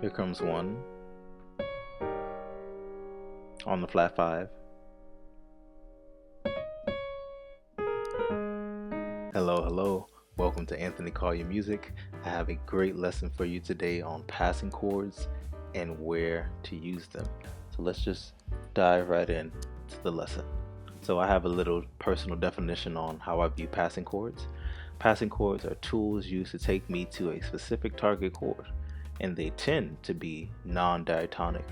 Here comes one on the flat 5. Hello, hello. Welcome to Anthony Collier Music. I have a great lesson for you today on passing chords and where to use them. So let's just dive right in to the lesson. So I have a little personal definition on how I view passing chords. Passing chords are tools used to take me to a specific target chord, and they tend to be non-diatonic.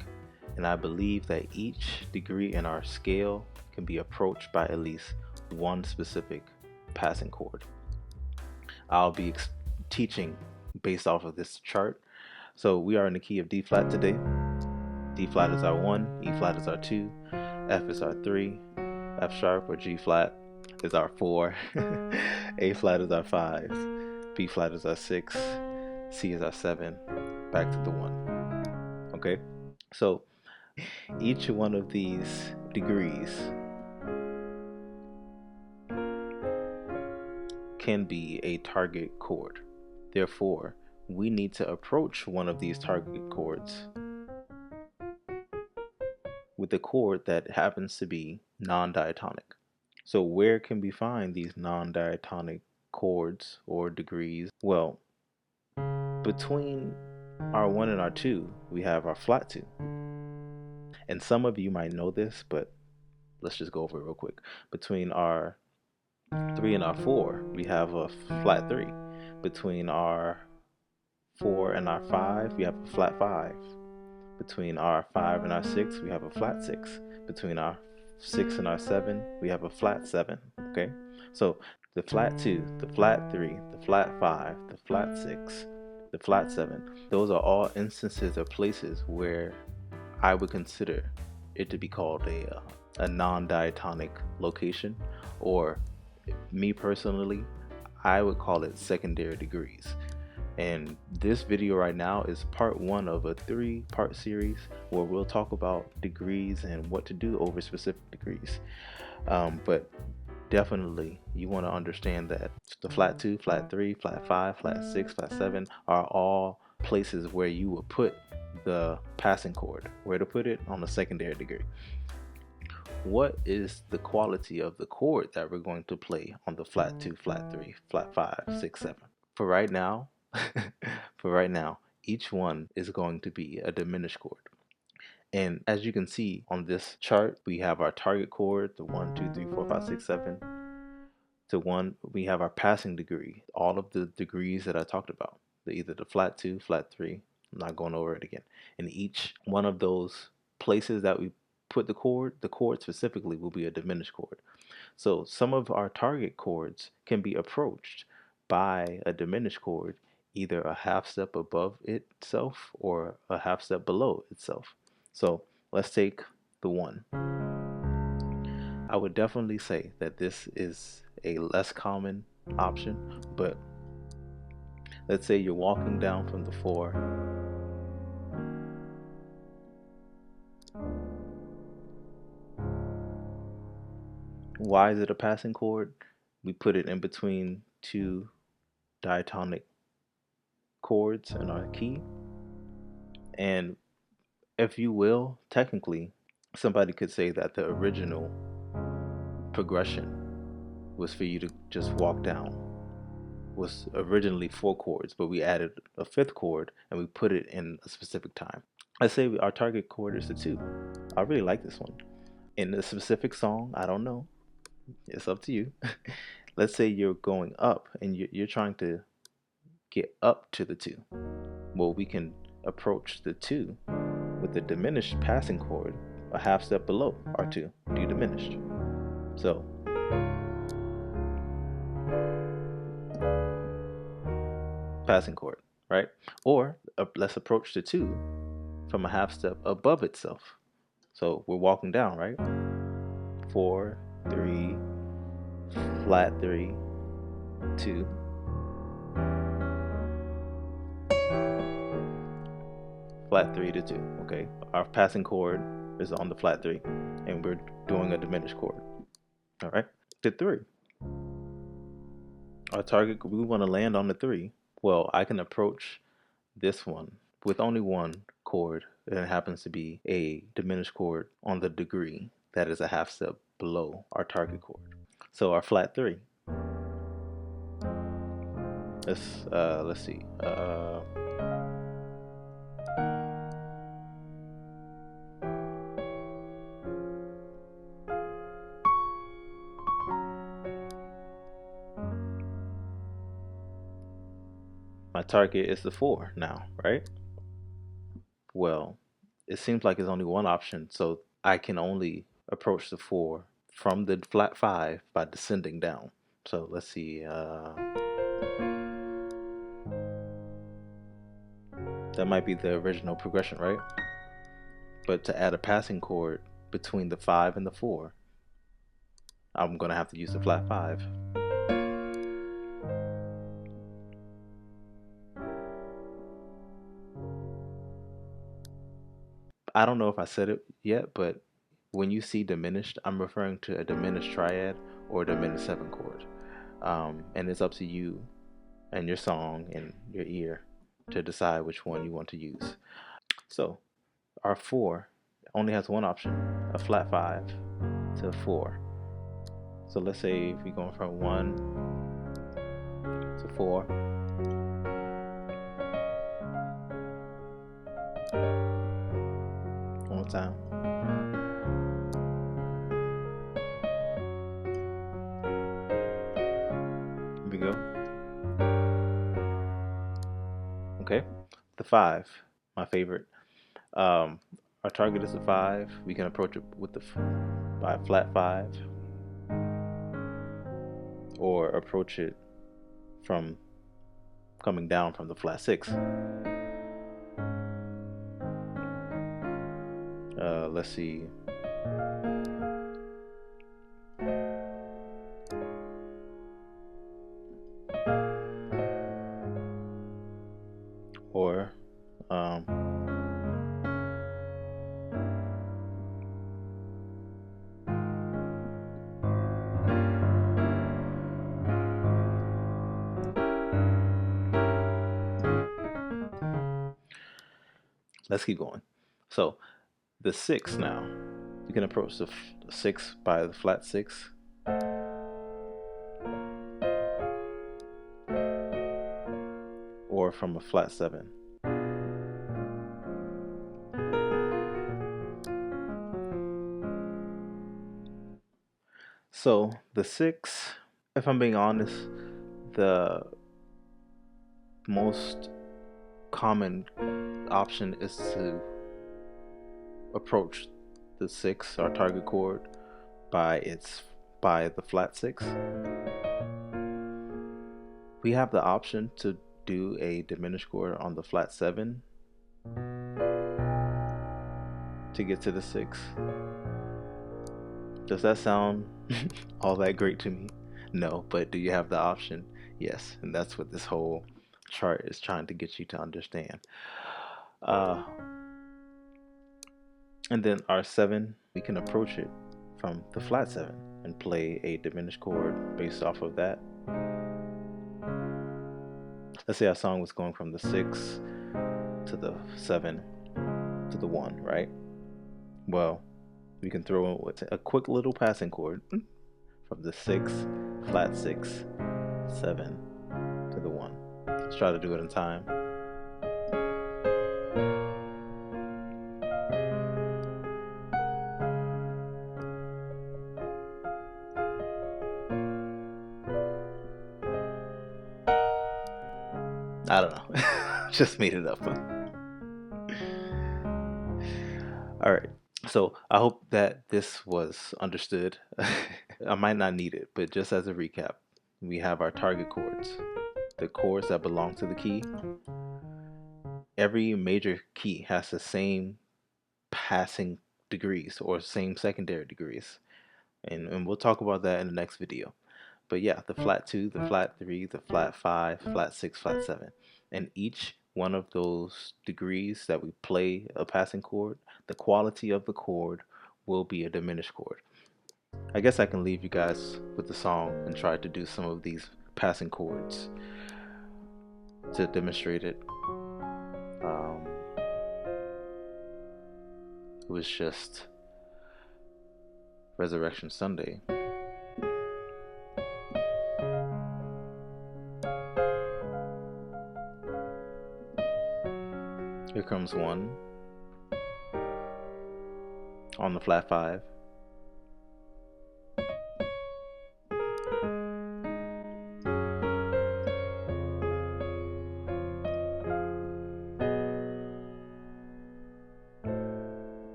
And I believe that each degree in our scale can be approached by at least one specific passing chord. I'll be teaching based off of this chart. So we are in the key of D flat today. D flat is our 1, E flat is our 2, F is our 3, F sharp or G flat is our 4, A flat is our 5, B flat is our 6, C is our 7, back to the 1. Okay? So each one of these degrees can be a target chord. Therefore, we need to approach one of these target chords with a chord that happens to be non-diatonic. So where can we find these non-diatonic chords or degrees? Well, between our 1 and our 2, we have our flat 2. And some of you might know this, but let's just go over it real quick. Between our 3 and our 4, we have a flat 3. Between our 4 and our 5, we have a flat 5. Between our 5 and our 6, we have a flat 6. Between our 6 and our 7, we have a flat 7. Okay? So the flat 2, the flat 3, the flat 5, the flat 6, the flat 7, those are all instances or places where I would consider it to be called a non-diatonic location, or me personally, I would call it secondary degrees. And this video right now is part 1 of a 3-part series where we'll talk about degrees and what to do over specific degrees. But definitely you want to understand that the flat 2, flat 3, flat 5, flat 6, flat 7 are all places where you will put the passing chord, where to put it on the secondary degree. What is the quality of the chord that we're going to play on the flat 2, flat 3, flat 5, 6, 7? For right now, each one is going to be a diminished chord. And as you can see on this chart, we have our target chord, the 1, 2, 3, 4, 5, 6, 7. To 1, we have our passing degree, all of the degrees that I talked about, either the flat 2, flat 3. I'm not going over it again. And each one of those places that we put the chord specifically will be a diminished chord. So some of our target chords can be approached by a diminished chord, either a half step above itself or a half step below itself. So let's take the 1. I would definitely say that this is a less common option, but let's say you're walking down from the 4. Why is it a passing chord? We put it in between 2 diatonic chords in our key. And if you will, technically, somebody could say that the original progression was for you to just walk down. Was originally 4 chords, but we added a 5th chord and we put it in a specific time. Let's say our target chord is the 2. I really like this one. In a specific song, I don't know. It's up to you. Let's say you're going up and you're trying to get up to the 2. Well, we can approach the 2 with the diminished passing chord a half step below our 2, D diminished. So passing chord, right? Or let's approach the 2 from a half step above itself. So we're walking down, right? 4, 3, flat 3, 2. Flat 3 to 2, okay? Our passing chord is on the flat 3, and we're doing a diminished chord, all right? The 3. Our target, we want to land on the 3. Well, I can approach this one with only one chord, and it happens to be a diminished chord on the degree that is a half step below our target chord. So our flat 3. Let's see. My target is the 4 now, right? Well, it seems like there's only one option, so I can only approach the 4 from the flat 5 by descending down. So let's see. That might be the original progression, right? But to add a passing chord between the 5 and the 4, I'm going to have to use the flat 5. I don't know if I said it yet, but when you see diminished, I'm referring to a diminished triad or a diminished 7 chord. And it's up to you and your song and your ear to decide which one you want to use. So our 4 only has one option, a flat 5 to 4. So let's say if we're going from 1 to 4. One more time. Here we go. Okay, the 5, my favorite. Our target is a 5. We can approach it with by a flat 5, or approach it from coming down from the flat 6. Let's see. Or let's keep going. So the 6 now, you can approach the 6 by the flat 6, or from a flat 7. So the 6, if I'm being honest, the most common option is to approach the 6, our target chord, by the flat 6. We have the option to do a diminished chord on the flat 7 to get to the 6. Does that sound all that great to me? No, but do you have the option? Yes, and that's what this whole chart is trying to get you to understand. And then our 7, we can approach it from the flat 7 and play a diminished chord based off of that. Let's say our song was going from the 6 to the 7 to the 1, right? Well, we can throw in a quick little passing chord from the 6, flat 6, 7 to the 1. Let's try to do it in time. I don't know. Just made it up. All right. So I hope that this was understood. I might not need it, but just as a recap, we have our target chords, the chords that belong to the key. Every major key has the same passing degrees or same secondary degrees. And we'll talk about that in the next video. But yeah, the flat 2, the flat 3, the flat 5, flat 6, flat 7. And each one of those degrees that we play a passing chord, the quality of the chord will be a diminished chord. I guess I can leave you guys with the song and try to do some of these passing chords to demonstrate it. Um, it was just Resurrection Sunday. Here comes one on the flat 5.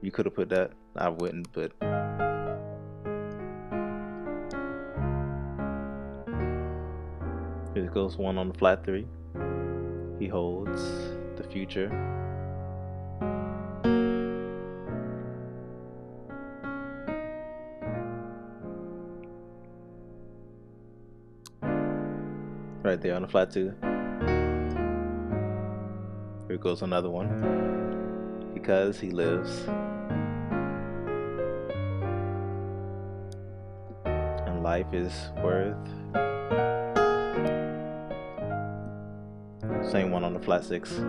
You could have put that, I wouldn't, but here goes one on the flat 3. He holds the future. Right there on the flat 2. Here goes another one. Because he lives. And life is worth. Same one on the flat 6.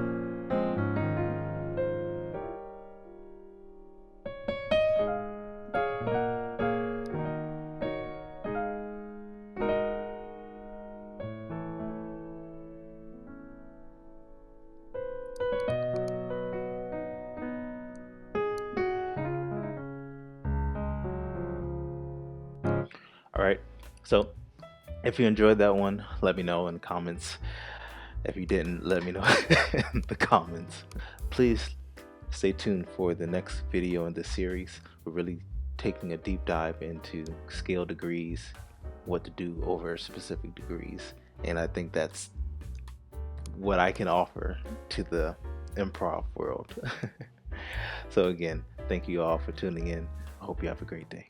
Alright, so if you enjoyed that one, let me know in the comments. If you didn't, let me know in the comments. Please stay tuned for the next video in this series. We're really taking a deep dive into scale degrees, what to do over specific degrees, and I think that's what I can offer to the improv world. So again, thank you all for tuning in. I hope you have a great day.